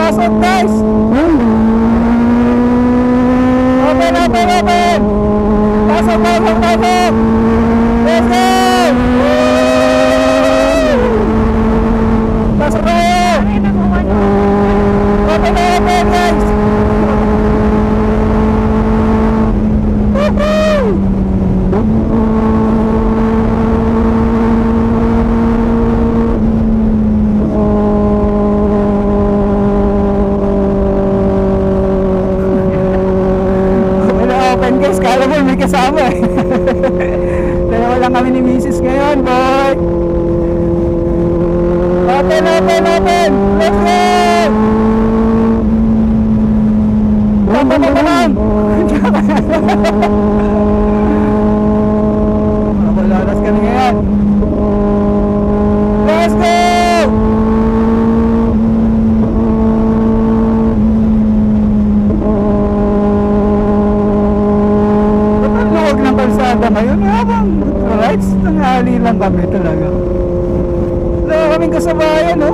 Pasok guys! Open, open, open! Pasok, pasok, pasok! Let's go! Pasok kayo! Open, open guys! Woohoo! Guys, kala mo may kasama eh. Dalawa lang kami ni Mrs. ngayon, boy. Open, open, open. Let's go! Open, open, open. Makalalas kami ngayon. Let's go! Kalsada ngayon habang rights tanghali lang kami talaga. Wala kaming kasabayan, no?